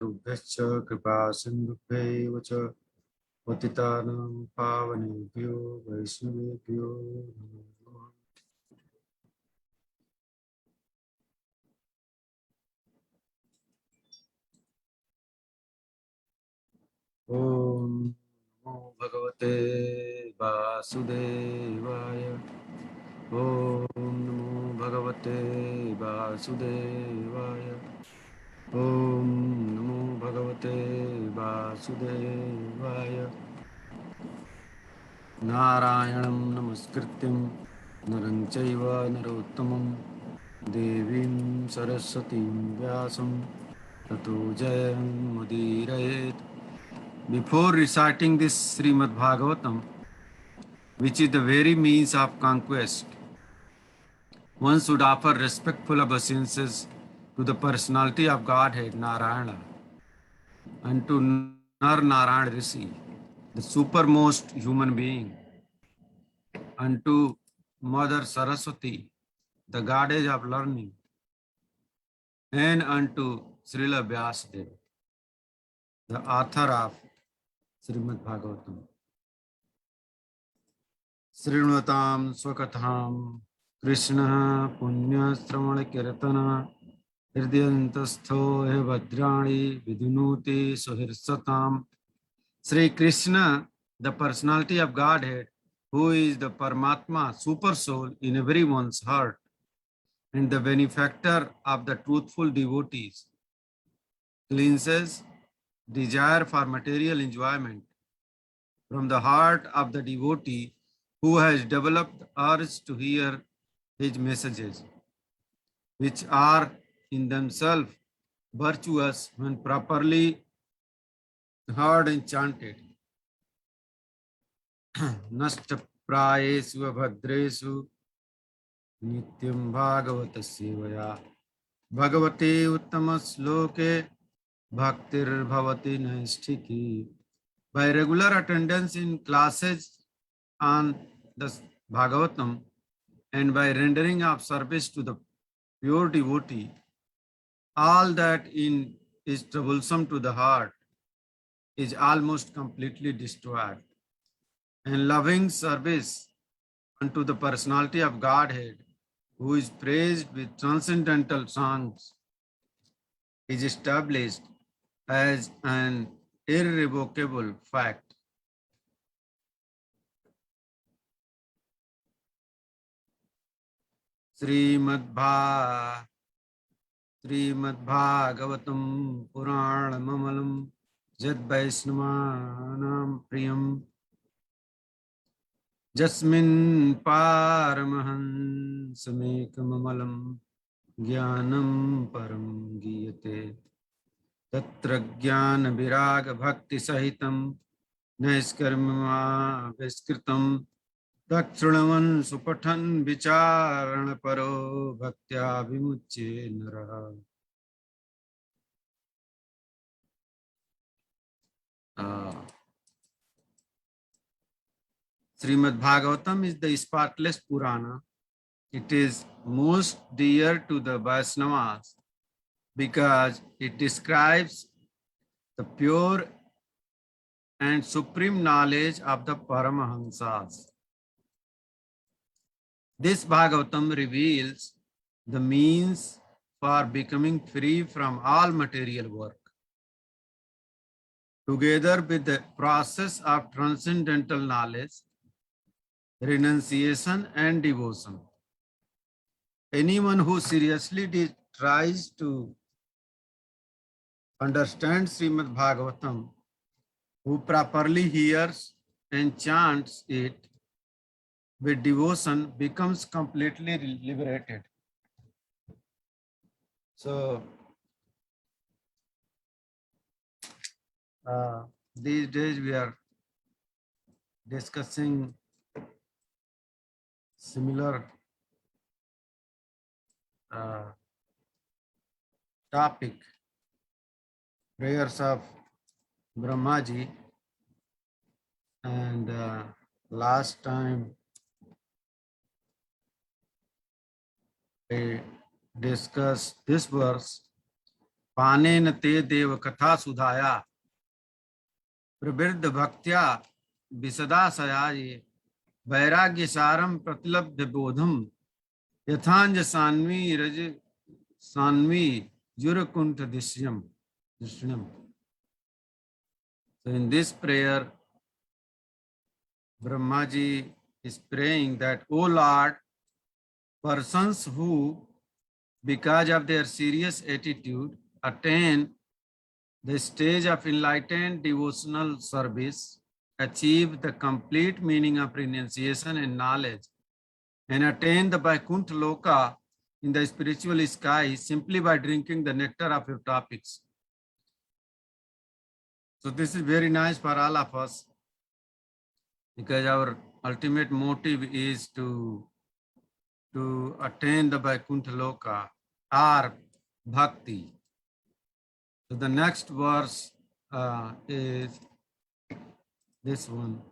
रुभ्यश्च कृपा सिन्धुभ्यैव च पतितानां पावनेभ्यो वैष्णवेभ्यो नमो नमः। ॐ नमो भगवते वासुदेवाय। ॐ नमो भगवते वासुदेवाय। ॐ नमो भगवते वासुदेवाय। नारायणं नमस्कृत्यं नरं चैव नरोत्तमं देवीं सरस्वतीं व्यासं ततो जयमुदीरयेत्. Before reciting this Srimad Bhagavatam, which is the very means of conquest, one should offer respectful obeisances to the personality of Godhead Narayana and to Nar Narayana Rishi, the supermost human being, and to Mother Saraswati, the goddess of learning, and unto Srila Vyasadeva, the author of Srimad Bhagavatam. Srinatam Swakatham Krishna Punya Stramana Kirtana Hridayantastho He Vajrani Vidunuti Suhirsatam. Sri Krishna, the personality of Godhead, who is the Paramatma, super soul in everyone's heart, and the benefactor of the truthful devotees, cleanses desire for material enjoyment from the heart of the devotee who has developed urge to hear his messages, which are in themselves virtuous when properly heard and chanted. Nasta prayesu abhadresu nityam bhagavata sevaya bhagavate uttama sloke bhaktir bhavati naistiki. By regular attendance in classes on the Bhagavatam and by rendering of service to the pure devotee, all that in is troublesome to the heart is almost completely destroyed. And loving service unto the personality of Godhead, who is praised with transcendental songs, is established as an irrevocable fact. श्रीमद्भागवतं पुराणममलं यद्वैष्णवानां प्रियं यस्मिन् पारमहंसमेकममलं ज्ञानं परं गीयते तत्र ज्ञानविरागभक्तिसहितं नैष्कर्म्यमाविष्कृतं तच्छृण्वन् सुपठन् विचारणपरो भक्त्या विमुच्ये नरः. Srimad Bhagavatam is the spotless Purana. It is most dear to the Vaishnavas because it describes the pure and supreme knowledge of the Paramahamsas. This Bhagavatam reveals the means for becoming free from all material work, together with the process of transcendental knowledge, renunciation, and devotion. Anyone who seriously tries to understand Srimad Bhagavatam, who properly hears and chants it with devotion, becomes completely liberated. So, these days we are discussing similar topic, prayers of Brahmaji, and last time I discussed this verse पानेन ते देव कथा सुधाया प्रवृद्ध भक्त्या विसदाशयाये वैराग्य सारम प्रतिलब्ध बोधम यथांज सान्वी रज Saanvi जुरकुंठ Drishyam Drishyam. So in this prayer, Brahmaji is praying that, O Lord, persons who, because of their serious attitude, attain the stage of enlightened devotional service, achieve the complete meaning of renunciation and knowledge, and attain the Vaikuntha Loka in the spiritual sky simply by drinking the nectar of your topics. So this is very nice for all of us, because our ultimate motive is to attain the Vaikuntha Loka or bhakti. So the next verse is this one.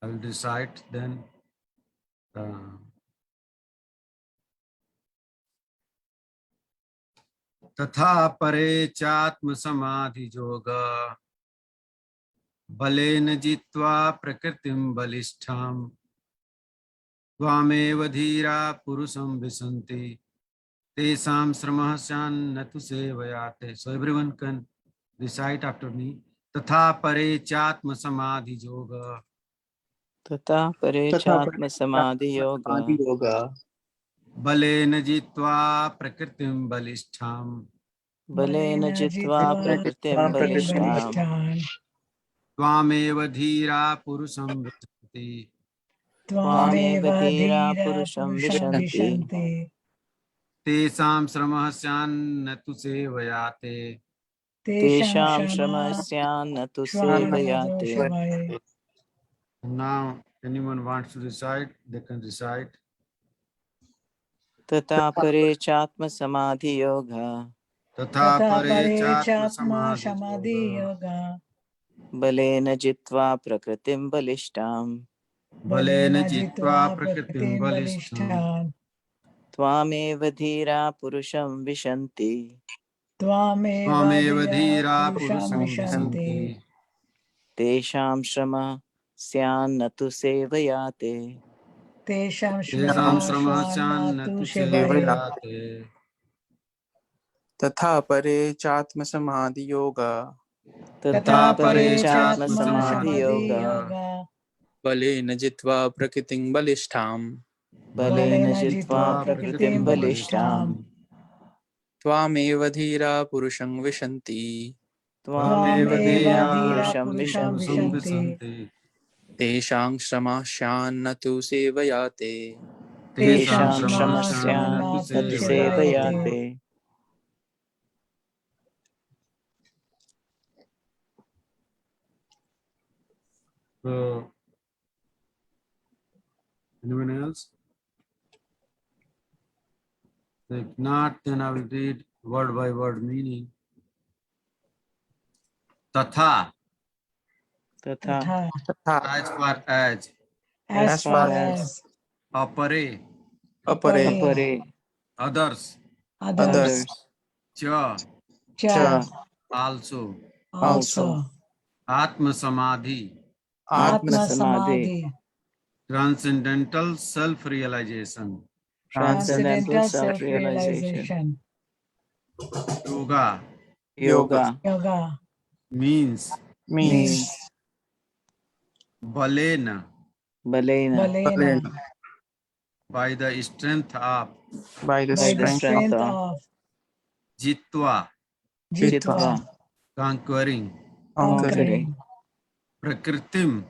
I will recite then. तथा परे चात्म समाधि योगा बलेन जित्वा प्रकृतिं बलिष्ठां त्वामेव धीरा पुरुषं विशन्ति तेषां श्रमः स्यान्न तु सेवयाते. So everyone can recite after me. तथा परे चात्म समाधि योगा. तथा परे चात्म समाधि योगा बलेन जित्वा प्रकृतिं बलिष्ठां बलेन जित्वा प्रकृतिं बलिष्ठां त्वामेव धीरा पुरुषं विशन्ति त्वामेव धीरा पुरुषं विशन्ति तेषां श्रमः स्यान्न तु सेवयाते. तेषां श्रमः स्यान्न तु सेवयाते. Now anyone wants to recite, they can recite. तथा परे चात्म समाधि योगा तथा परे चात्म समाधि योगा बलेन जित्वा प्रकृतिं बलिष्ठां बलेन जित्वा प्रकृतिं बलिष्ठां त्वामेव धीरा पुरुषं विशन्ति त्वामेव धीरा पुरुषं विशन्ति तेषां श्रमः स्यान्न तु सेवयाते. तेषां श्रमः स्यान्न तु सेवयाते. तथा परे चात्म समाधि योगा तथा परे चात्म समाधि योगा बलेन जित्वा प्रकृतिं बलिष्ठां बलेन जित्वा प्रकृतिं बलिष्ठां त्वामेव धीरा पुरुषं विशन्ति त्वामेव धीरा पुरुषं विशन्ति तेषां श्रमः स्यान्न तु सेवयाते. तेषां श्रमः स्यान्न तु सेवयाते. So, anyone else? If not, then I will read word by word meaning. Tatha, तथा as far as, as far as apare, अपरे others, others cha, cha also, also atma samadhi, आत्म samadhi transcendental self-realization, transcendental self-realization. yoga means balena, by the strength of, by the strength of jitva, conquering, prakritim,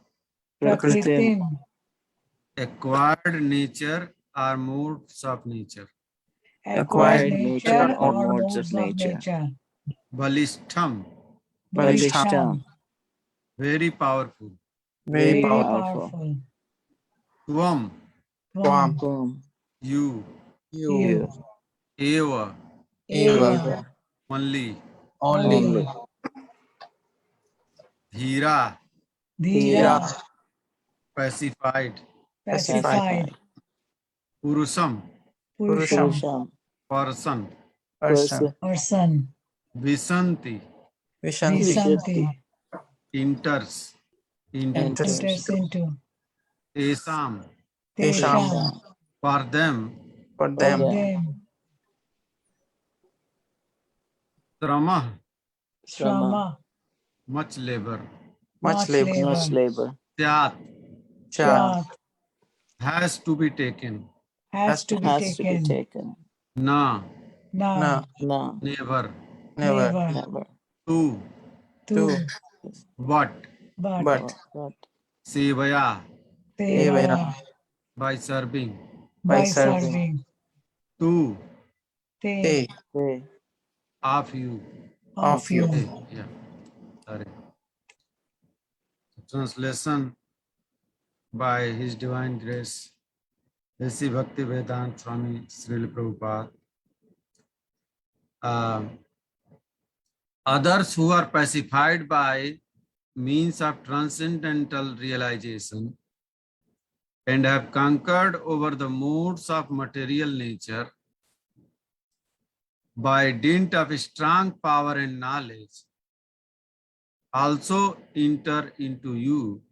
acquired nature or modes of nature, acquired nature or modes of nature. balishtham, very powerful, very powerful. tvam, Whom you, you eva, only, dhira, pacified, purusham, person, person, person, Visanti, Vishanti, Visanti, enters into, enters, enters into, Esam, Tesham, Tesham, for them, for for them, them, Tramah, Shrama, much labor, much much labor, labor, Syat, Chat Chat, has to be taken, has to be taken, Na, na, na, never, never, never, Tu, to, to, what, but, but, Sevaya, Sevaya, Sevaya, by serving, by by serving, serving, Tu, they, Te, of you, of of you. you. yeah, sorry. Translation by His Divine Grace, A.C. Bhakti Vedanta Swami Srila Prabhupada. Others who are pacified by means of transcendental realization and have conquered over the moods of material nature by dint of strong power and knowledge also enter into you,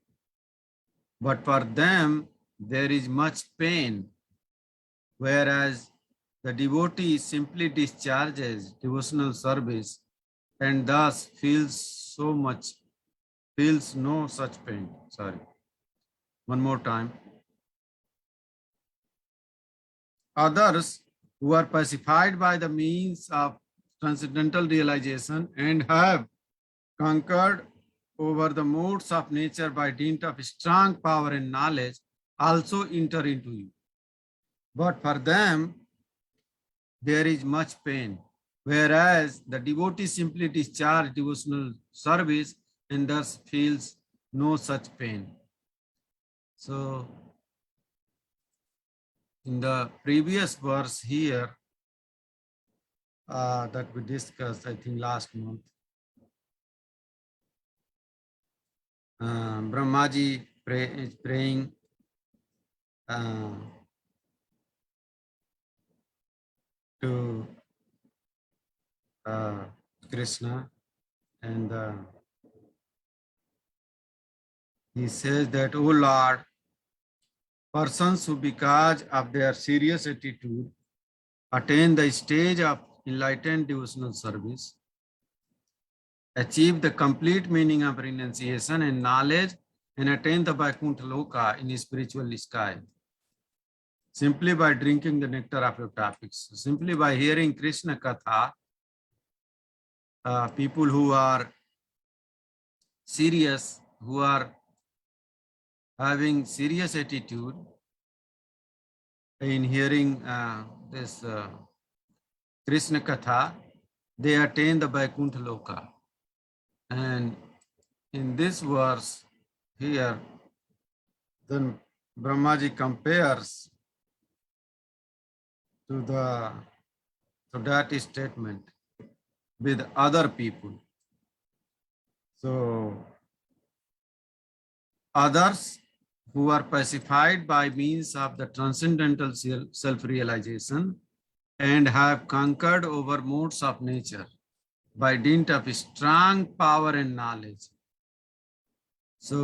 but for them there is much pain, whereas the devotee simply discharges devotional service and thus feels no such pain. Sorry. One more time. Others who are pacified by the means of transcendental realization and have conquered over the modes of nature by dint of strong power and knowledge also enter into you. But for them, there is much pain, whereas the devotee simply discharge devotional service and thus feels no such pain. So, in the previous verse here that we discussed, I think last month, Brahmaji is praying to Krishna, and he says that, "O Lord, persons who because of their serious attitude attain the stage of enlightened devotional service, achieve the complete meaning of renunciation and knowledge, and attain the Vaikuntha Loka in spiritual sky, simply by drinking the nectar of your topics, simply by hearing Krishna Katha, people who are serious, who are having serious attitude in hearing this Krishna Katha, they attain the Vaikuntha Loka." And in this verse here, then Brahmaji compares to that statement with other people. So others who are pacified by means of the transcendental self-realization and have conquered over modes of nature by dint of strong power and knowledge. So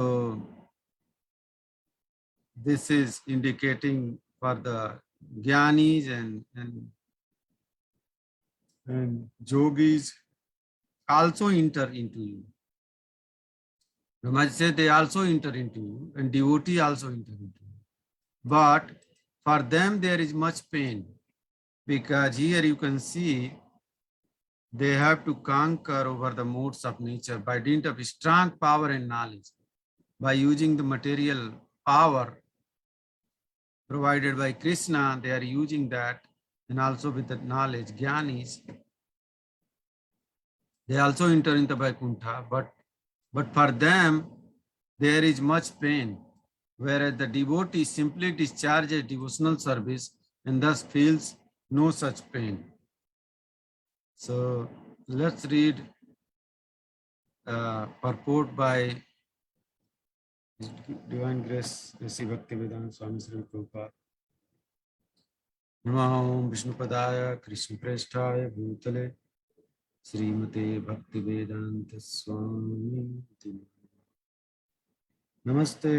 this is indicating for the jnanis and yogis also enter into you. Brahmaji said they also enter into you, and devotee also enter into you. But for them there is much pain, because here you can see they have to conquer over the modes of nature by dint of strong power and knowledge. By using the material power provided by Krishna, they are using that, and also with the knowledge, jnanis, they also enter into Vaikuntha, but for them, there is much pain, whereas the devotee simply discharges devotional service and thus feels no such pain. So let's read purport by His Divine Grace, A.C. Bhaktivedanta Swami Srila Prabhupada. नमः ओं विष्णुपदाय कृष्णप्रेष्ठाय भूतले श्रीमते भक्तिवेदांत स्वामी नमस्ते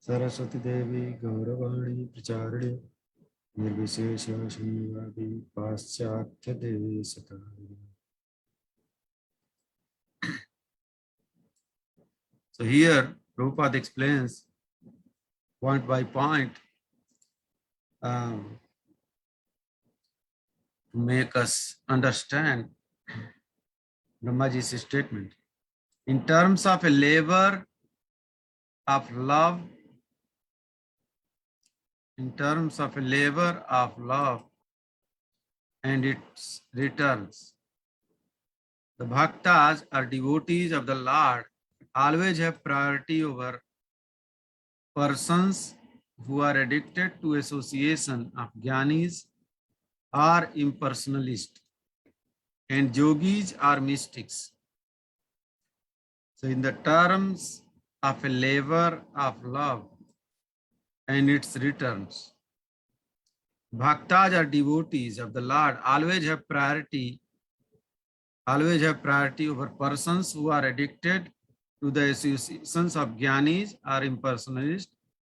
सरस्वती देवी गौरवाणी प्रचारिणे निर्विशेष शून्यवादी पाश्चात्य देशतारिणे. So here Prabhupada explains point by point to make us understand Brahmaji's statement. In terms of a labor of love, in terms of a labor of love and its returns, the bhaktas or devotees of the Lord always have priority over persons who are addicted to association of jnanis or impersonalists and yogis or mystics. So in the terms of a labor of love and its returns, bhaktas or devotees of the Lord always have priority over persons who are addicted to the associations of jnanis or impersonalists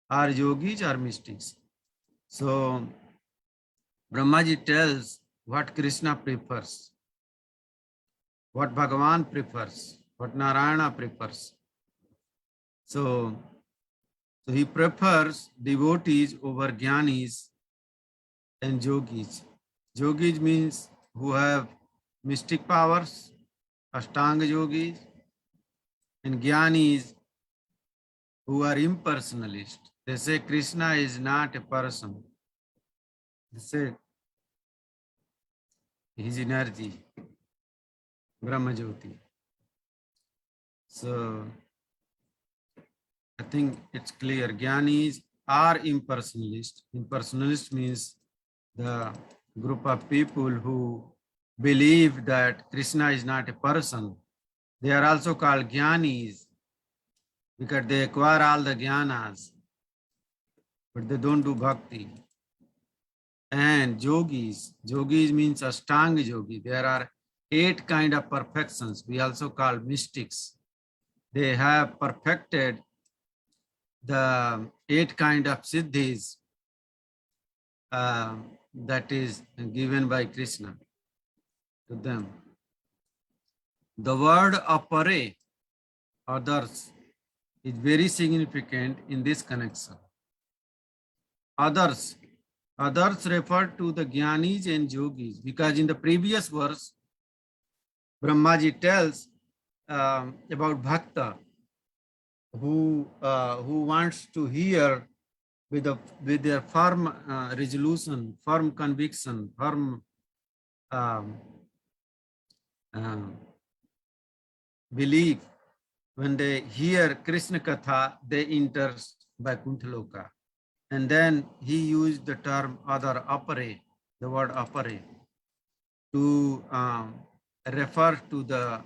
or yogis or mystics. So Brahmaji tells what Krishna prefers, what Bhagavan prefers, what Narayana prefers. So he prefers devotees over jnanis and yogis. Yogis means who have mystic powers, Ashtanga yogis, and jnanis who are impersonalists. They say Krishna is not a person. They say his energy, Brahmajyoti. So I think it's clear. Jnanis are impersonalists. Impersonalist means the group of people who believe that Krishna is not a person. They are also called jnanis because they acquire all the jnanas, but they don't do bhakti. And yogis means Ashtanga yogi. There are 8 kind of perfections. We also call mystics. They have perfected the 8 kind of siddhis that is given by Krishna to them. The word apare, others, is very significant in this connection. Others refer to the jnanis and yogis because in the previous verse, Brahmaji tells about bhakta who wants to hear with their firm resolution, firm conviction, firm belief. When they hear Krishna Katha, they enter Vaikuntha Loka. And then he used the term other apare, the word apare, to refer to the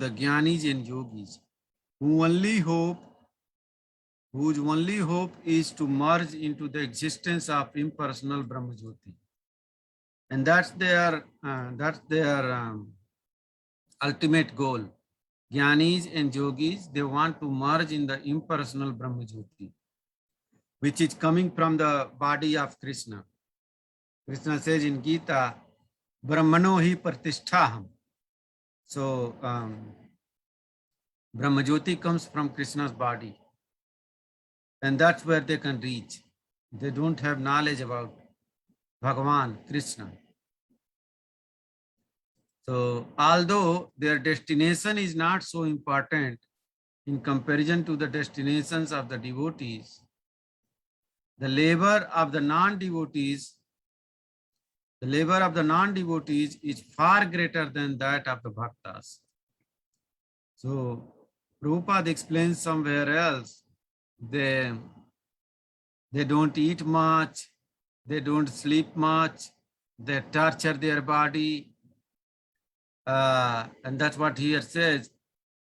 jnanis and yogis whose only hope is to merge into the existence of impersonal Brahmajyoti. And that's their ultimate goal. Jnanis and yogis, they want to merge in the impersonal Brahmajyoti, which is coming from the body of Krishna. Krishna says in Gita, Brahmano hi pratisthaham. So Brahmajyoti comes from Krishna's body. And that's where they can reach. They don't have knowledge about Bhagavan, Krishna. So although their destination is not so important in comparison to the destinations of the devotees, the labor of the non-devotees is far greater than that of the bhaktas. So Prabhupada explains somewhere else, they don't eat much, they don't sleep much, they torture their body, and that's what here says.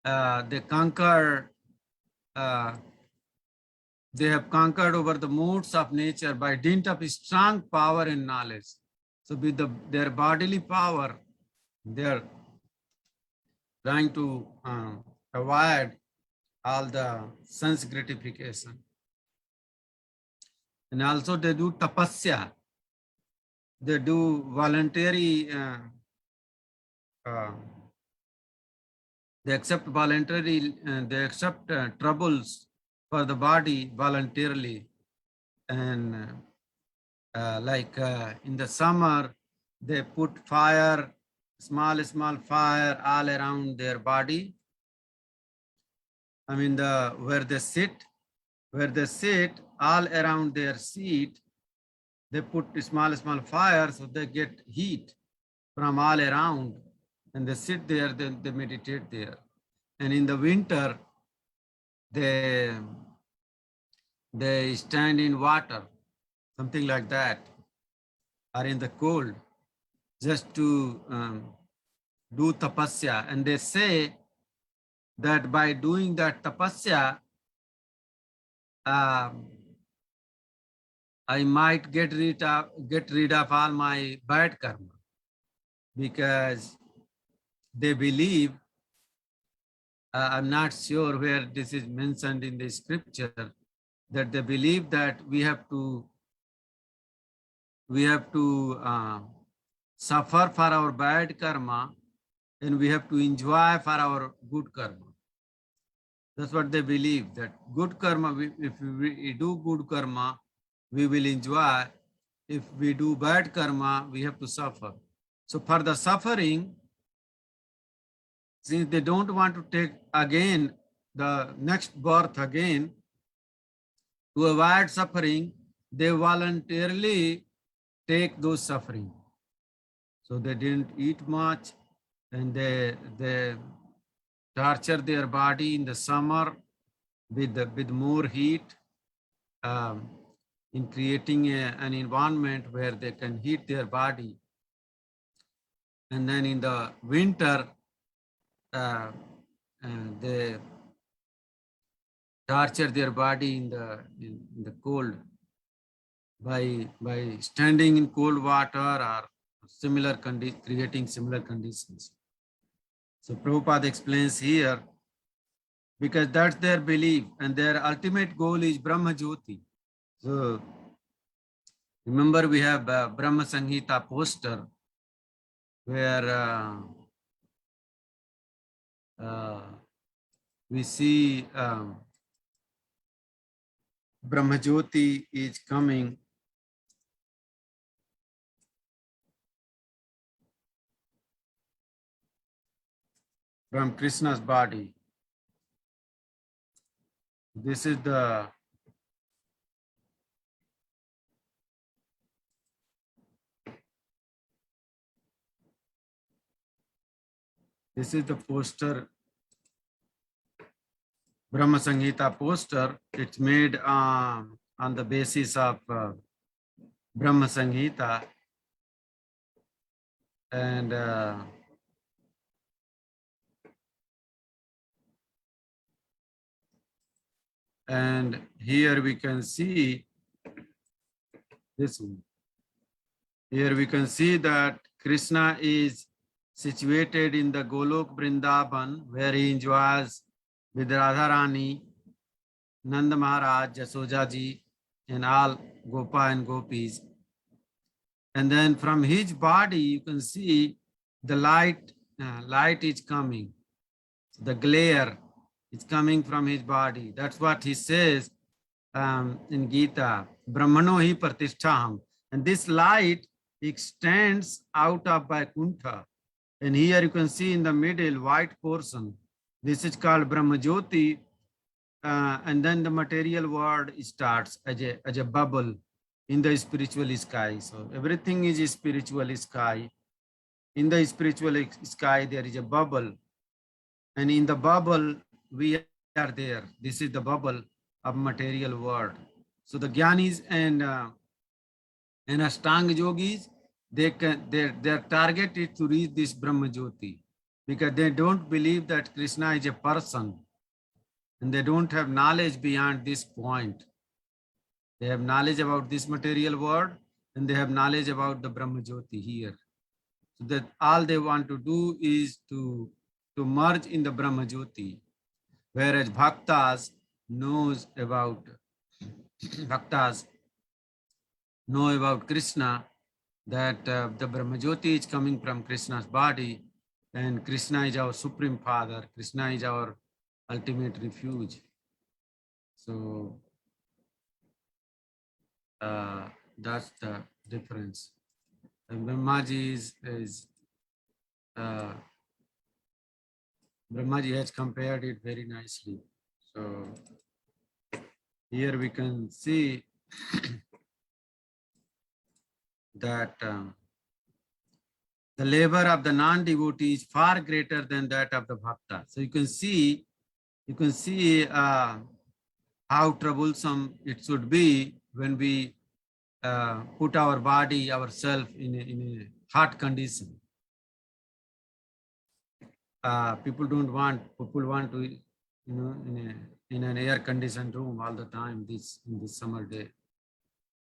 They conquer They have conquered over the moods of nature by dint of strong power and knowledge. So with their bodily power, they are trying to avoid all the sense gratification. And also they do tapasya. They do voluntary, they accept voluntarily, they accept troubles for the body voluntarily. And in the summer, they put fire, small fire all around their body. I mean, where they sit, all around their seat, they put small fire so they get heat from all around, and they sit there, then they meditate there. And in the winter, they stand in water, something like that, or in the cold, just to do tapasya. And they say that by doing that tapasya, I might get rid of all my bad karma, because they believe, I'm not sure where this is mentioned in the scripture, that they believe that we have to suffer for our bad karma, and we have to enjoy for our good karma. That's what they believe, that good karma, if we do good karma, we will enjoy. If we do bad karma, we have to suffer. So for the suffering, since they don't want to take again the next birth again, to avoid suffering, they voluntarily take those suffering. So they didn't eat much, and they torture their body in the summer with more heat, in creating an environment where they can heat their body. And then in the winter, they torture their body in the cold by standing in cold water or similar creating similar conditions. So Prabhupada explains here, because that's their belief, and their ultimate goal is Brahma Jyoti. So remember, we have Brahma Sanghita poster where we see Brahma Jyoti is coming from Krishna's body. This is the poster, Brahma Sanghita poster. It's made on the basis of Brahma Sanghita, and here we can see this one. Here we can see that Krishna is situated in the Golok Vrindavan, where he enjoys with Radharani, Nanda Maharaj, Jasoja ji, and all Gopa and Gopis. And then from his body, you can see the light is coming. The glare is coming from his body. That's what he says in Gita, Brahmano hi pratisthaham. And this light extends out of Vaikuntha. And here you can see in the middle, white portion. This is called Brahma Jyoti. And then the material world starts as a bubble in the spiritual sky. So everything is a spiritual sky. In the spiritual sky, there is a bubble. And in the bubble, we are there. This is the bubble of material world. So the Gyanis and Ashtanga yogis, their target is to reach this Brahma Jyoti, because they don't believe that Krishna is a person, and they don't have knowledge beyond this point. They have knowledge about this material world, and they have knowledge about the Brahma Jyoti here. So that all they want to do is to merge in the Brahma Jyoti, whereas bhaktas knows about bhaktas know about Krishna, that the Brahma Jyoti is coming from Krishna's body, and Krishna is our supreme father. Krishna is our ultimate refuge. So that's the difference. And Brahmaji Brahmaji has compared it very nicely. So here we can see that the labor of the non-devotee is far greater than that of the bhakta. So you can see how troublesome it should be when we put our body, ourselves in a hot condition. People want to, in an air-conditioned room all the time in this summer day.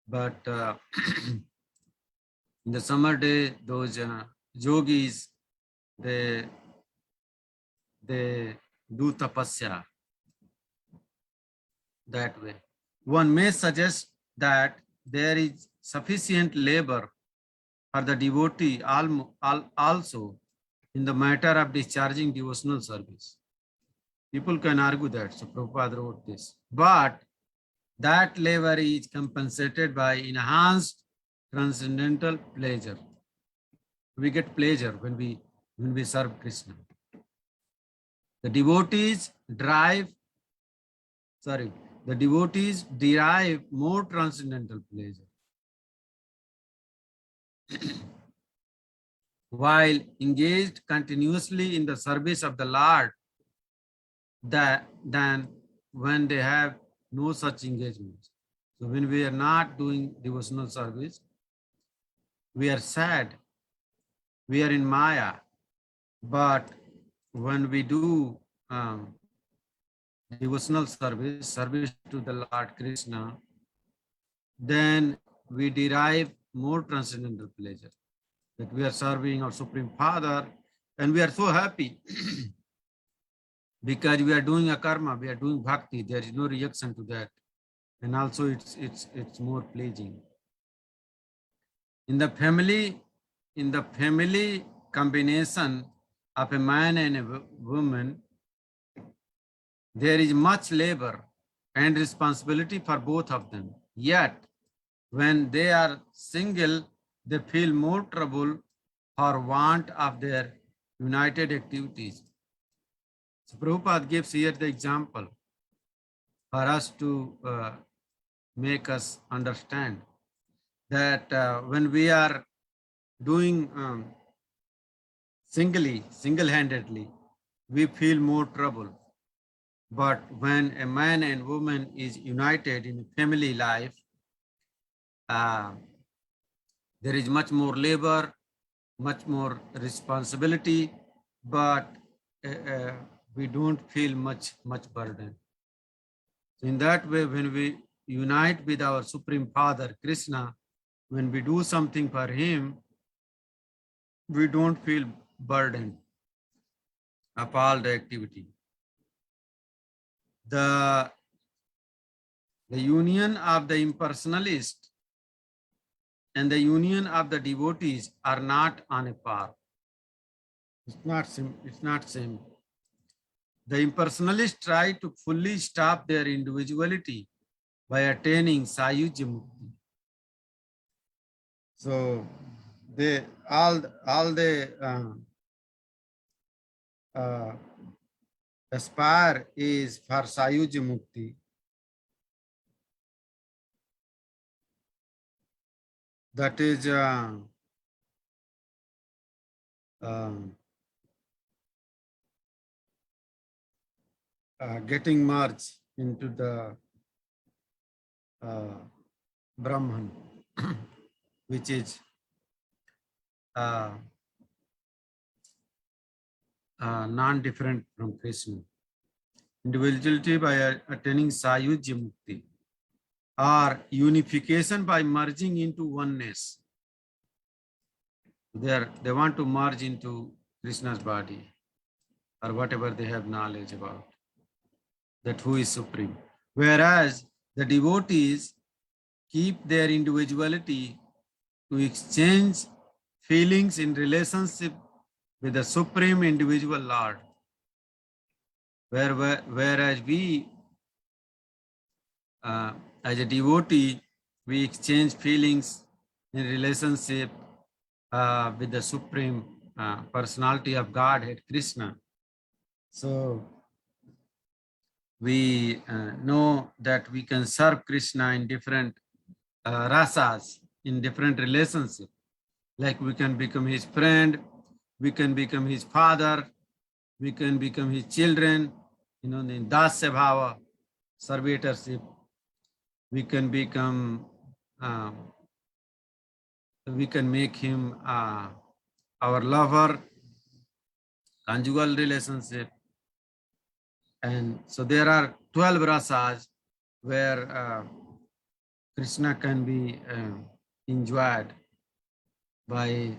But in the summer day, those yogis, they do tapasya that way. One may suggest that there is sufficient labor for the devotee also in the matter of discharging devotional service. People can argue that, so Prabhupada wrote this. But that labor is compensated by enhanced transcendental pleasure. We get pleasure when we serve Krishna. The devotees derive more transcendental pleasure while engaged continuously in the service of the Lord than when they have no such engagement. So when we are not doing devotional service, we are sad, we are in Maya. But when we do devotional service to the Lord Krishna, then we derive more transcendental pleasure, that we are serving our Supreme Father, and we are so happy because we are doing a karma, we are doing bhakti. There is no reaction to that, and also it's more pleasing. In the family combination of a man and a woman, there is much labor and responsibility for both of them. Yet, when they are single, they feel more trouble for want of their united activities. So Prabhupada gives here the example for us to make us understand that when we are doing single-handedly, we feel more trouble. But when a man and woman is united in family life, there is much more labor, much more responsibility, but we don't feel much burden. So in that way, when we unite with our Supreme Father, Krishna, when we do something for him, we don't feel burdened of all the activity. The union of the impersonalist and the union of the devotees are not on a par. It's not same. The impersonalists try to fully stop their individuality by attaining Sayujya Mukti. So they all they aspire is for Sayujya Mukti. That is getting merged into the Brahman, which is non-different from Krishna. Individuality by attaining Sayujya Mukti. or unification by merging into oneness. They want to merge into Krishna's body or whatever they have knowledge about, that who is supreme. Whereas the devotees keep their individuality to exchange feelings in relationship with the supreme individual Lord. Whereas we, as a devotee, we exchange feelings in relationship with the supreme personality of Godhead, Krishna. So we know that we can serve Krishna in different rasas, in different relationships. Like we can become his friend, we can become his father, we can become his children, in dasya bhava, servitorship. We can become, we can make him our lover, conjugal relationship. And so there are 12 rasas where Krishna can be enjoyed by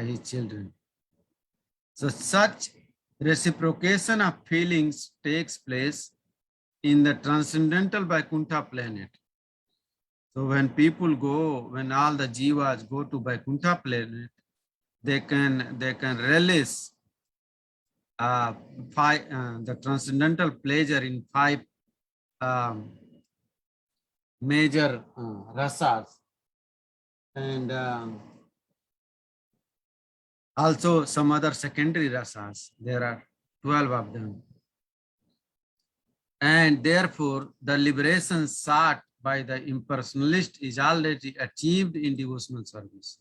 his children. So such reciprocation of feelings takes place in the transcendental Vaikuntha planet. So when people go, when all the jivas go to Vaikuntha planet, they can relish the transcendental pleasure in 5 major rasas, and also some other secondary rasas. There are 12 of them. And therefore, the liberation sought by the impersonalist is already achieved in devotional service.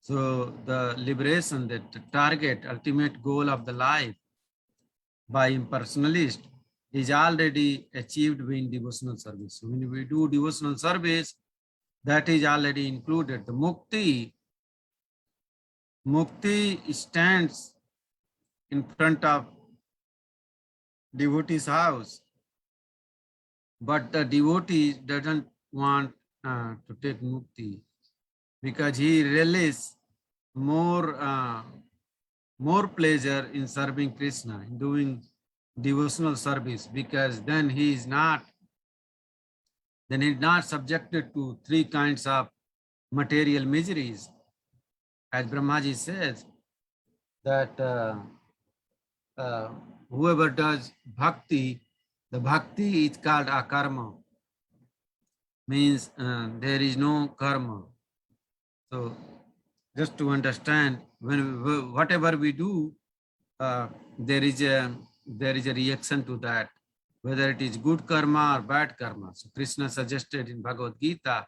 So the liberation, that the target, ultimate goal of the life by impersonalist is already achieved in devotional service. So when we do devotional service, that is already included. The mukti stands in front of devotee's house, but the devotee doesn't want to take mukti because he relishes more pleasure in serving Krishna, in doing devotional service, because then he's not subjected to 3 kinds of material miseries. As Brahmaji says, that whoever does bhakti, the bhakti is called akarma, means there is no karma. So just to understand, whatever we do, there is a reaction to that, whether it is good karma or bad karma. So Krishna suggested in Bhagavad Gita,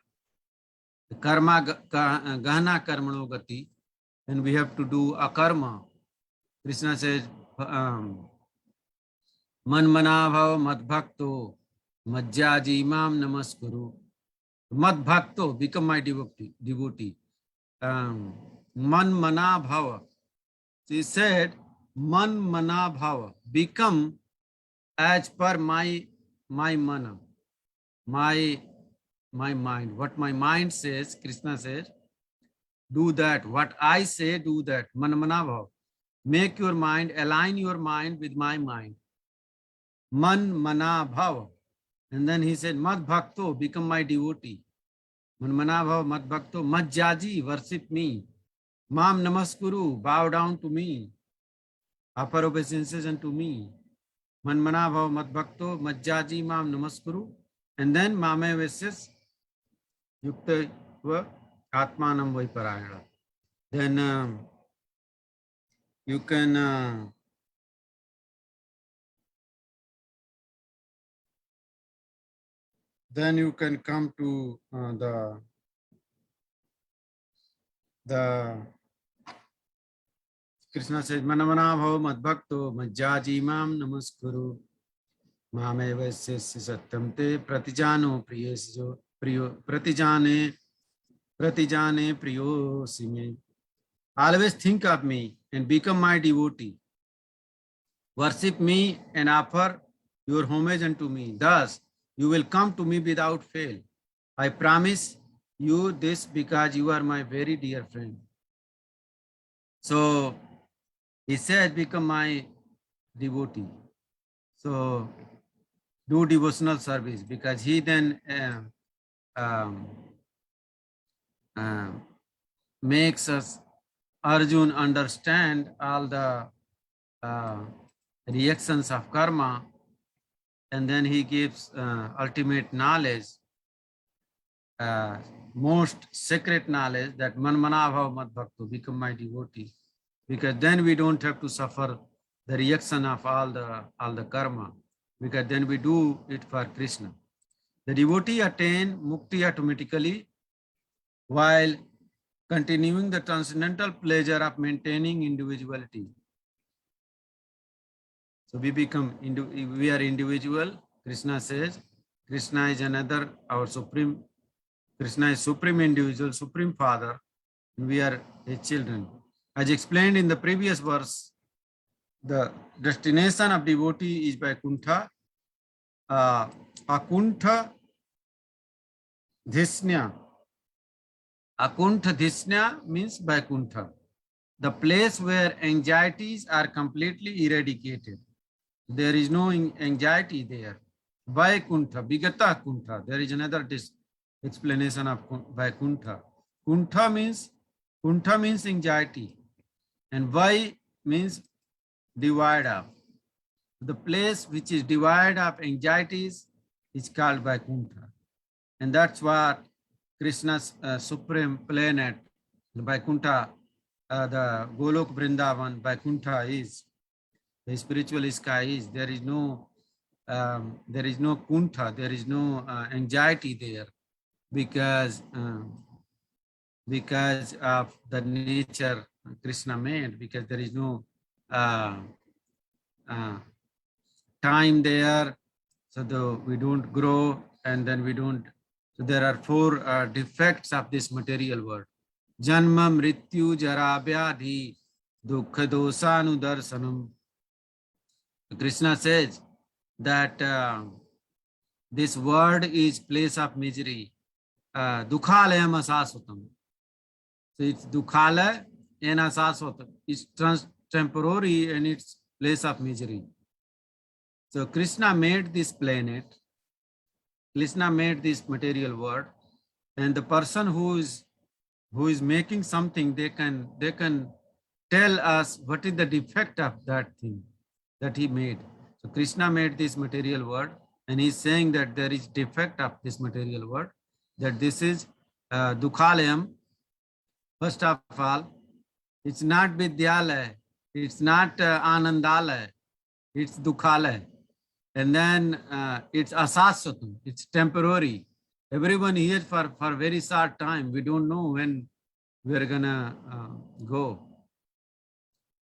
karma gahana karmano gati, and we have to do a karma. Krishna says, man mana bhava mad bhakto majjaji imam namaskuru. Mad bhakto, become my devotee. Man mana bhava. He said, man mana bhava, become as per my mana, my mind. What my mind says, Krishna says, do that. What I say, do that. Man mana bhava. Make your mind, align your mind with my mind. Man mana bhava. And then he said, mad bhakto, become my devotee. Man mana bhava mad bhakto, majjaji, worship me. Mam namaskuru, bow down to me. Offer obeisances unto me. Man mana bhava mad bhakto, majjaji mam namaskuru. And then mame veses yukta va atmanam vaiparayana. Then you can come to the Krishna says, manamana bhava madbhakto majjaji mam namaskuru mame vasyasya satyam te pratijano pratijane priyo sime. Always think of me and become my devotee. Worship me and offer your homage unto me. Thus, You will come to me without fail. I promise you this because you are my very dear friend. So he said, become my devotee. So do devotional service, because he then um, makes us, Arjun, understand all the reactions of karma, and then he gives ultimate knowledge, most secret knowledge, that manmana bhav mad bhakto, become my devotee, because then we don't have to suffer the reaction of all the karma, because then we do it for Krishna. The devotee attain mukti automatically while continuing the transcendental pleasure of maintaining individuality. So we we are individual. Krishna says, Krishna is another, our supreme, Krishna is supreme individual, supreme father, and we are his children. As explained in the previous verse, the destination of devotee is Vaikuntha. Akuntha Dhisnya. Akuntha Dhisnya means Vaikuntha, the place where anxieties are completely eradicated. There is no anxiety there. Vaikuntha, Vigata Kuntha. There is another explanation of Vaikuntha. Kuntha means anxiety, and Vai means divide of. The place which is divide of anxieties is called Vaikuntha, and that's what Krishna's supreme planet, the Vaikuntha, the Golok Vrindavan, Vaikuntha is. The spiritual sky is. There is no kuntha, there is no anxiety there, because of the nature Krishna made, because there is no time there, so we don't grow, and then we don't. So there are four defects of this material world: Janma, Mrityu, Jara, Vyadhi, Dukkha, Dosanudarsanam. Krishna says that this world is place of misery. Dukhalayam asasutam. So it's dukhalaya and asasutam. It's temporary and it's place of misery. So Krishna made this planet. Krishna made this material world, and the person who is making something, they can tell us what is the defect of that thing that he made. So Krishna made this material world, and he's saying that there is defect of this material world, that this is Dukhalayam. First of all, it's not Vidyalaya, it's not Anandalaya, it's Dukhalaya. And then it's Asaswatam, it's temporary. Everyone here for very short time. We don't know when we're gonna go.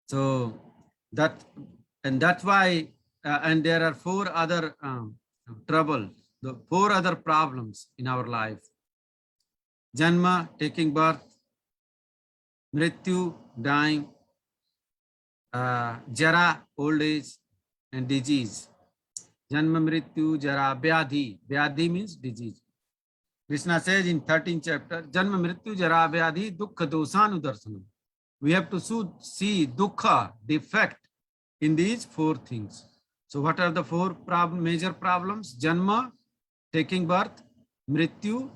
So that's why, and there are four other the four other problems in our life: Janma, taking birth; Mrityu, dying; Jara, old age; and disease. Janma, Mrityu, Jara, Vyadhi. Vyadhi means disease. Krishna says in 13th chapter, Janma, Mrityu, Jara, Vyadhi, Dukkha, Dosanudarsanam. We have to see dukkha, defect, in these four things. So what are the four major problems? Janma, taking birth; Mrityu,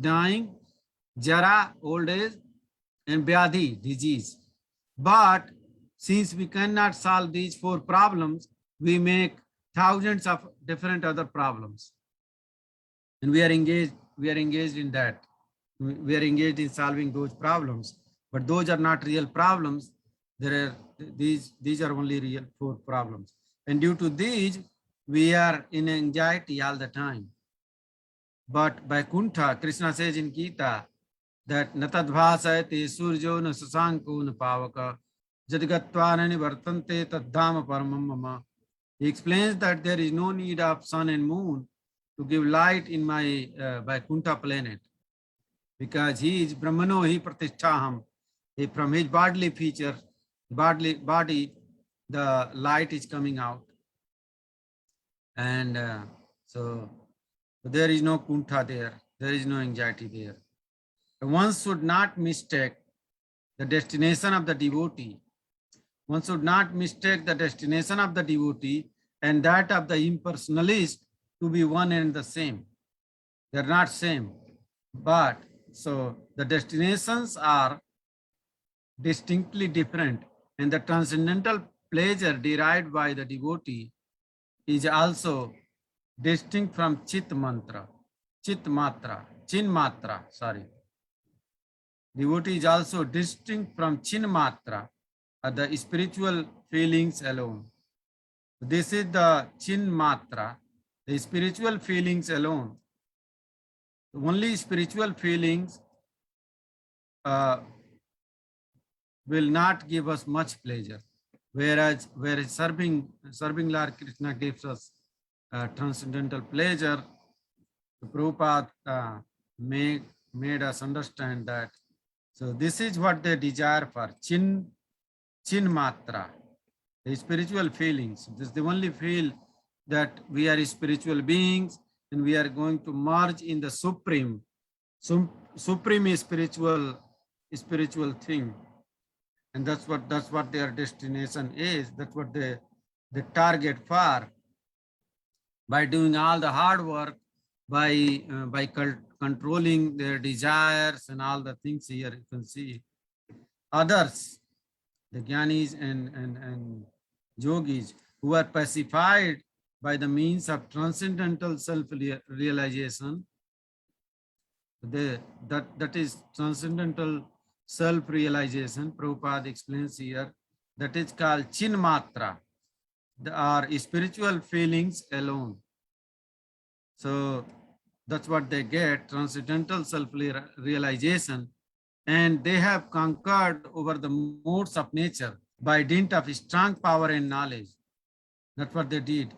dying; Jara, old age; and Vyadhi, disease. But since we cannot solve these four problems, we make thousands of different other problems. And we are engaged in that. We are engaged in solving those problems. But those are not real problems. These are only real four problems. And due to these, we are in anxiety all the time. But Vaikuntha, Krishna says in Gita that natadbhasayate surjo na sasanko na pavaka jadgatvanani vartante taddhama paramam mama. He explains that there is no need of sun and moon to give light in my Vaikuntha planet, because he is Brahmano hi pratisthaham. From his bodily feature, body, the light is coming out. And so There is no kuntha there. There is no anxiety there. One should not mistake the destination of the devotee. One should not mistake the destination of the devotee and that of the impersonalist to be one and the same. They're not same. But so the destinations are distinctly different, and the transcendental pleasure derived by the devotee is also distinct from Chit Mantra, Chit Matra, Chin Matra, sorry. Devotee is also distinct from Chin Matra, the spiritual feelings alone. This is the Chin Matra, the spiritual feelings alone. Only spiritual feelings will not give us much pleasure, whereas serving Lord Krishna gives us transcendental pleasure. Prabhupada made us understand that. So this is what they desire for, Chin Matra, the spiritual feelings. This they only feel that we are spiritual beings and we are going to merge in the supreme. Supreme is spiritual thing. And that's what their destination is. That's what they target for. By doing all the hard work, by controlling their desires and all the things here, you can see others, the jnanis and yogis, who are pacified by the means of transcendental self-realization. That is transcendental self-realization. Prabhupada explains here, that is called Chin Matra, are spiritual feelings alone. So that's what they get, transcendental self-realization, and they have conquered over the modes of nature by dint of strong power and knowledge. That's what they did,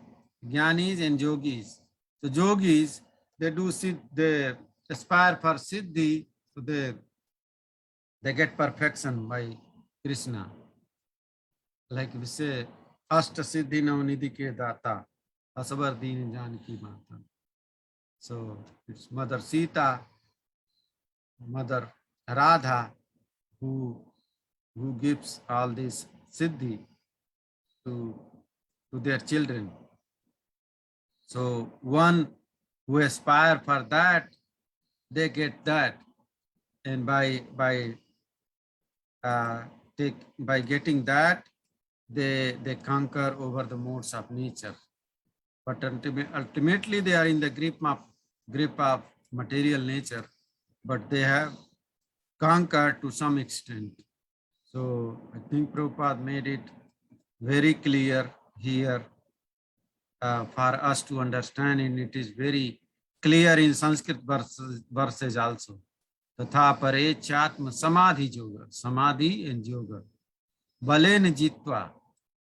jnanis and yogis. So yogis, they aspire for siddhi, so they get perfection by Krishna. Like we say, Ashta Siddhi Navnidhi ke data, Asabar Deen Janki Mata. So it's Mother Sita, Mother Radha, who gives all this siddhi to their children. So one who aspire for that, they get that, and by getting that, they conquer over the modes of nature. But ultimately they are in the grip of material nature, but they have conquered to some extent. So I think Prabhupada made it very clear here for us to understand, and it is very clear in Sanskrit verses also. Tatha pare chatma samadhi yoga, samadhi and yoga. Balena jitva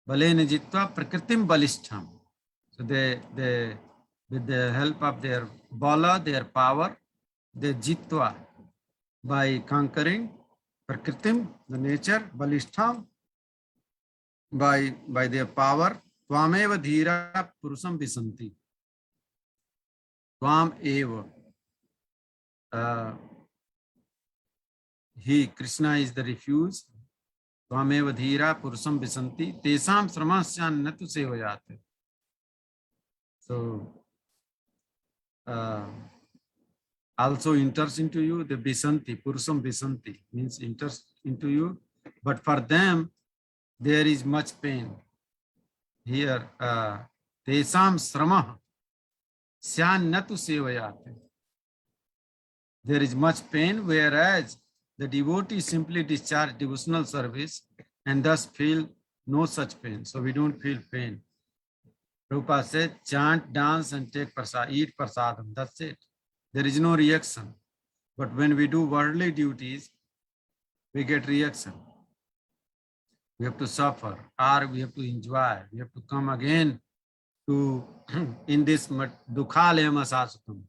prakritim balishtham. So they with the help of their bala, their power, they jitva, by conquering prakritim, the nature, balishtham, by their power. Tvameva dhira purusam visanti. Tvam eva. He, Krishna, is the refuge. Tvameva dhira purusam visanti. Tesam sramasyan natu sevayate. So also enters into you, the visanti, purusam visanti, means enters into you. But for them, there is much pain. Here, tesam sramah syan natu sevayate. There is much pain, whereas the devotee simply discharge devotional service and thus feel no such pain. So we don't feel pain. Prabhupada said, chant, dance, and take prasad, eat prasadam. That's it. There is no reaction. But when we do worldly duties, we get reaction. We have to suffer, or we have to enjoy. We have to come again to in this dukhalema sasutam,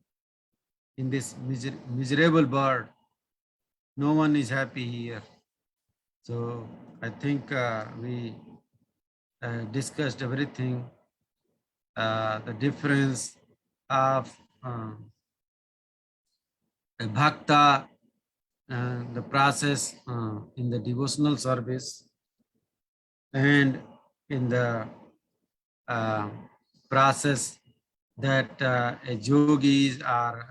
in this miserable bird. No one is happy here. So I think we discussed everything. The difference of a bhakta, the process in the devotional service, and in the process that a yogis or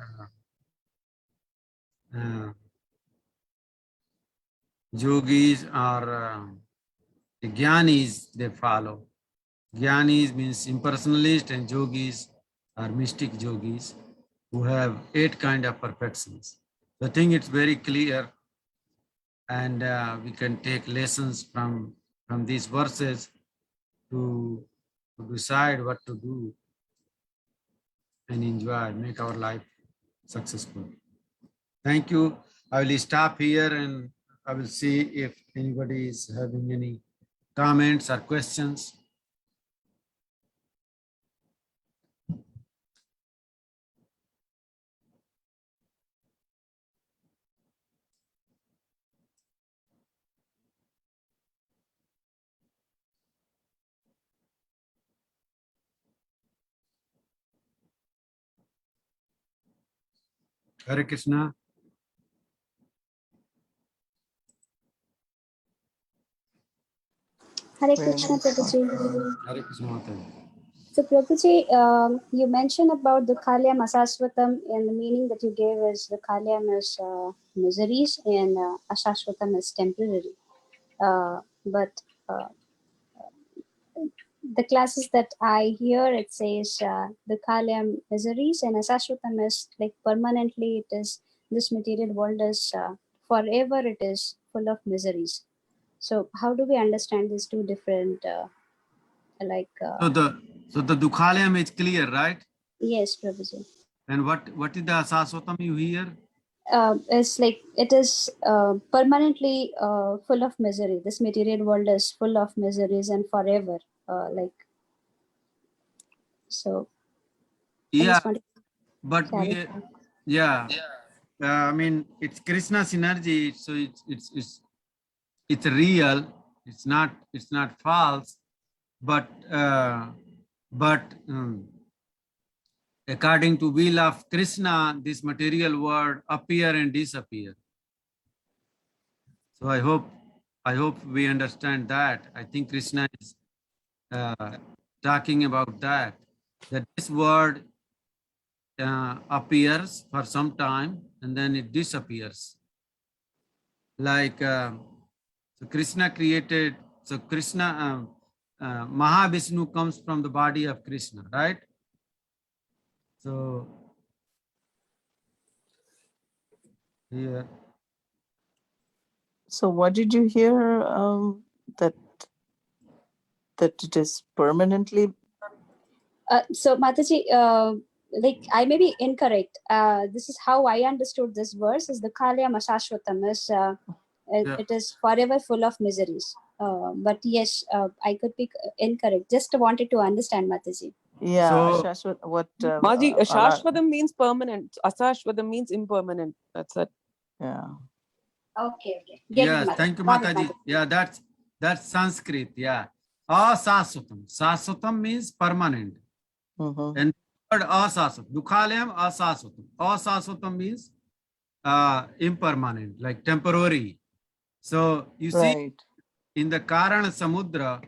the Gyanis they follow. Gyanis means impersonalist, and yogis are mystic yogis who have 8 kind of perfections. So I think it's very clear, and we can take lessons from these verses to decide what to do and enjoy, make our life successful. Thank you. I will stop here and I will see if anybody is having any comments or questions. Hare Krishna. Hare Very Krishna, nice. Prabhuji. Hare Krishna Mataji. So, Prabhuji, you mentioned about the Kalyam Asashvatam, and the meaning that you gave is the Kalyam is miseries and Asashvatam is temporary. But the classes that I hear, it says the Kalyam miseries and Asashvatam is like permanently, it is this material world is forever, it is full of miseries. So, how do we understand these two different So the Dukhalayam is clear, right? Yes, Prabhuji. And what is the Asaswatam you hear? It's like it is permanently full of misery. This material world is full of miseries and forever. So. I Yeah, just want to but clarify. I mean, it's Krishna synergy, so it's real. It's not false, but according to will of Krishna, this material world appear and disappear. So I hope we understand that. I think Krishna is talking about that this word appears for some time and then it disappears. Like so Krishna created. So Krishna, Mahavishnu comes from the body of Krishna, right? So here. So what did you hear? That it is permanently. So Mataji, like I may be incorrect. This is how I understood this verse: is the Kalyam Asashvatam is it is forever full of miseries. But yes, I could be incorrect. Just wanted to understand, Mataji. Yeah, So- Shashwat, what? Maji, Shashvatam means permanent. Asashvatam means impermanent. That's it. Yeah. Okay. Get Yes, it, Mataji. thank you, Got it, Mataji. Yeah, that's Sanskrit. Yeah. Asaswatam. Saswatam means permanent. Mm-hmm. And word asaswatam. Dukhalayam asaswatam. Asaswatam means impermanent, like temporary. So you see Right. in the Karana Samudra,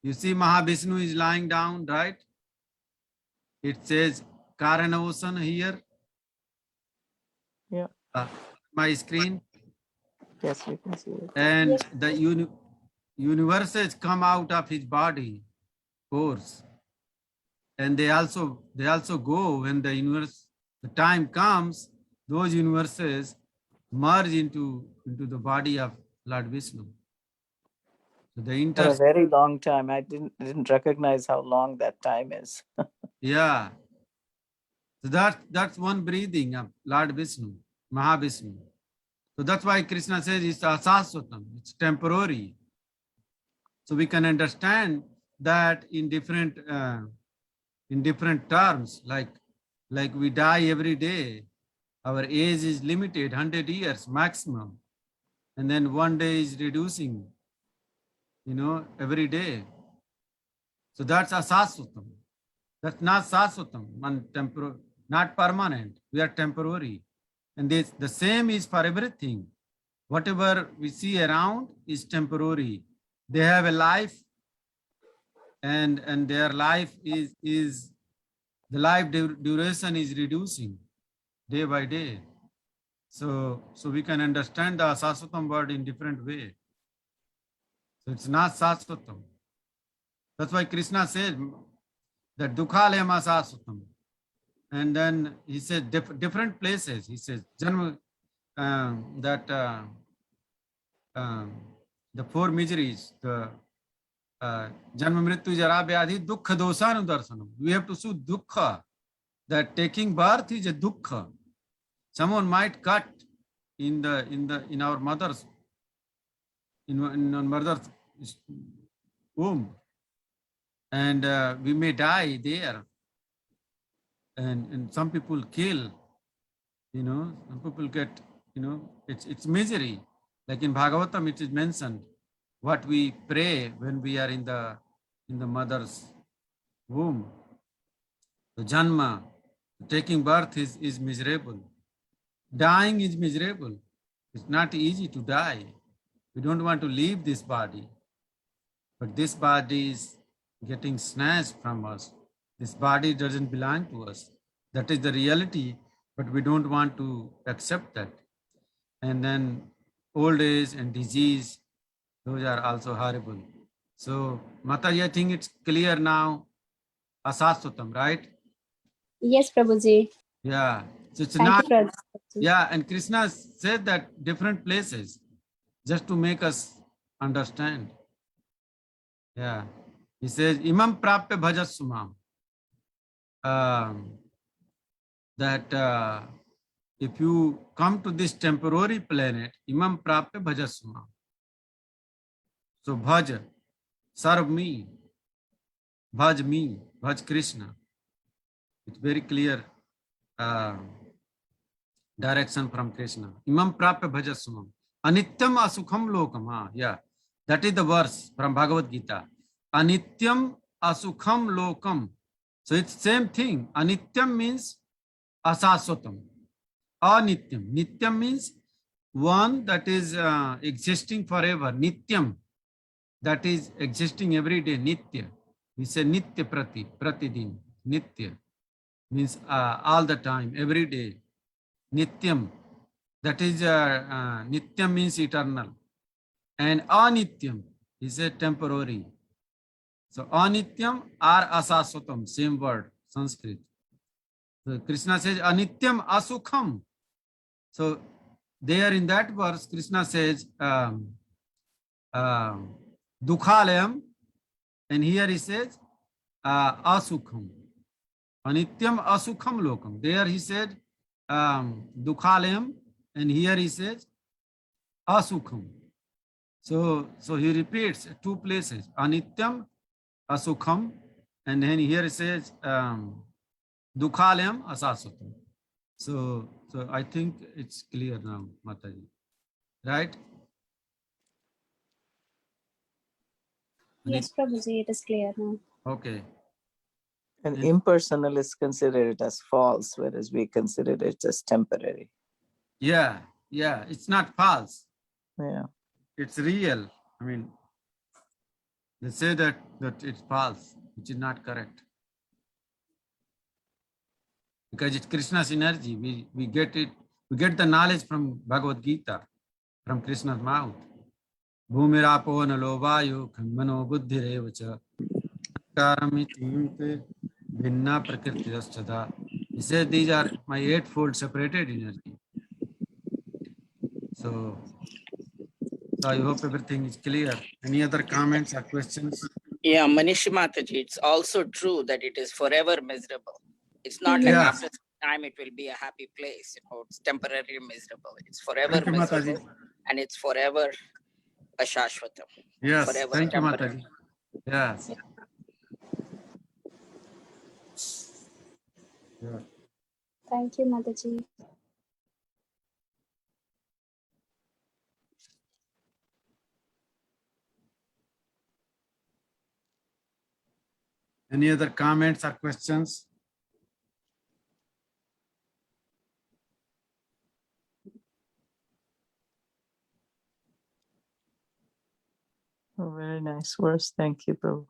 you see Mahavishnu is lying down, right? It says Karana Ocean here. Yeah. My screen. Yes, we can see it. And Yes. the universes come out of his body, course. And they also go when the time comes, those universes merge into the body of Lord Vishnu. So the For a very long time. I didn't recognize how long that time is. yeah. So that's one breathing of Lord Vishnu, Mahavishnu. So that's why Krishna says it's asaswatam, it's temporary. So we can understand that in different terms, like we die every day. Our age is limited, 100 years maximum. And then one day is reducing, every day. So that's asaswatam. That's not Saswatam, not permanent. We are temporary. And this the same is for everything. Whatever we see around is temporary. They have a life, and their life is the life duration is reducing day by day. So we can understand the Saswatam word in different way. So it's not Saswatam. That's why Krishna said that Dukhalema Saswatam. And then he said different places. He says Janma, the four miseries, the Janma Mrityu Jara Vyadhi Dukkha Dosanu Darsanam. We have to see Dukkha. That taking birth is a Dukkha. Someone might cut in our mother's womb, and we may die there. And some people kill, some people get, it's misery. Like in Bhagavatam, it is mentioned what we pray when we are in the mother's womb. The Janma, taking birth is miserable. Dying is miserable. It's not easy to die. We don't want to leave this body, but this body is getting snatched from us. This body doesn't belong to us. That is the reality, but we don't want to accept that. And then old age and disease, those are also horrible. So, Mataji, I think it's clear now. Asaswatam, right? Yes, Prabhuji. Yeah. So it's Thank not, you, Prabhuji. yeah, and Krishna said that different places just to make us understand. Yeah. He says, Imam prapya bhajasumam. That if you come to this temporary planet, Imam prapya bhajasumam. So bhaj, serve me, bhaj Krishna. It's very clear direction from Krishna. Imam prapya bhajasumam. Anityam asukham lokam. Yeah, that is the verse from Bhagavad Gita. Anityam asukham lokam. So it's same thing. Anityam means asaswatam. Anityam. Nityam means one that is existing forever. Nityam, that is existing every day. Nitya. We say nitya pratidin. Nitya means all the time, every day. Nityam, that is Nityam means eternal. And Anityam is a temporary. So Anityam or Asaswatam, same word, Sanskrit. So Krishna says Anityam Asukham. So there in that verse, Krishna says Dukhalayam, and here he says Asukham. Anityam Asukham Lokam. There he said Dukhalayam, and here he says Asukham. So he repeats two places, Anityam, Asukham, and then here it says Dukhalayam, Asaswatam. So I think it's clear now, Mataji. Right? Yes, Prabhuji, it is clear now. Okay. And Yes. impersonal is considered as false, whereas we consider it as temporary. Yeah, it's not false. Yeah. It's real. I mean, they say that it's false, which is not correct. Because it's Krishna's energy. We get it. We get the knowledge from Bhagavad Gita, from Krishna's mouth. Bhumirapo nalovayu mano buddhirevacha karamiti bhinna prakritidaschada. He said these are my eightfold separated energy. So I hope everything is clear. Any other comments or questions? Yeah, Manish Mataji, it's also true that it is forever miserable. It's not like Yes. after some time it will be a happy place. It's temporarily miserable. It's forever Thank you, miserable, Mataji. and it's forever ashashvatam. Yes, Forever thank you, temporary. Mataji. Yes. Yeah. Thank you, Mataji. Any other comments or questions? Oh, very nice verse. Thank you, Prabhu.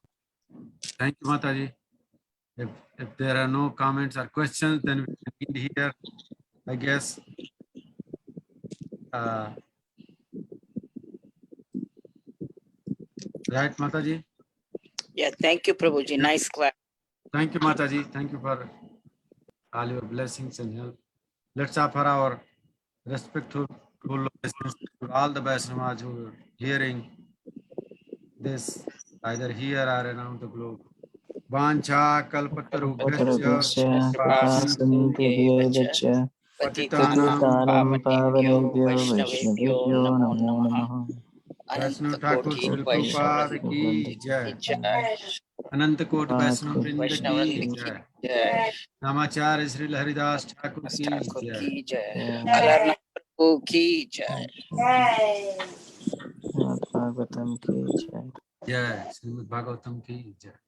Thank you, Mataji. If there are no comments or questions, then we can end here, I guess. Right, Mataji? Yeah, thank you, Prabhuji. Nice class. Thank you, Mataji. Thank you for all your blessings and help. Let's offer our respectful obeisance to all the Vaishnavas who are hearing this, either here or around the globe. Vancha kalpatarubhyascha कृपासिन्धुभ्येव च patitanam पतितानं पावनेभ्यो Vaishnavebhyo वैष्णवेभ्यो namo नमो namaha. नमः Vaishnav Ananta Thakur Koti Srila Vaishnava Prabhupada ki jai. Jai. Ananta Koti Vaishnav पात्र Vrinda Vaishnava ki ki jai. Jai. Namacharya Srila Haridas Thakur ki Thakur jai. ki Jai. Alarna Prabhu ki Jai. Bhagavatam की जय। Jai. Srimad Bhagavatam ki jai.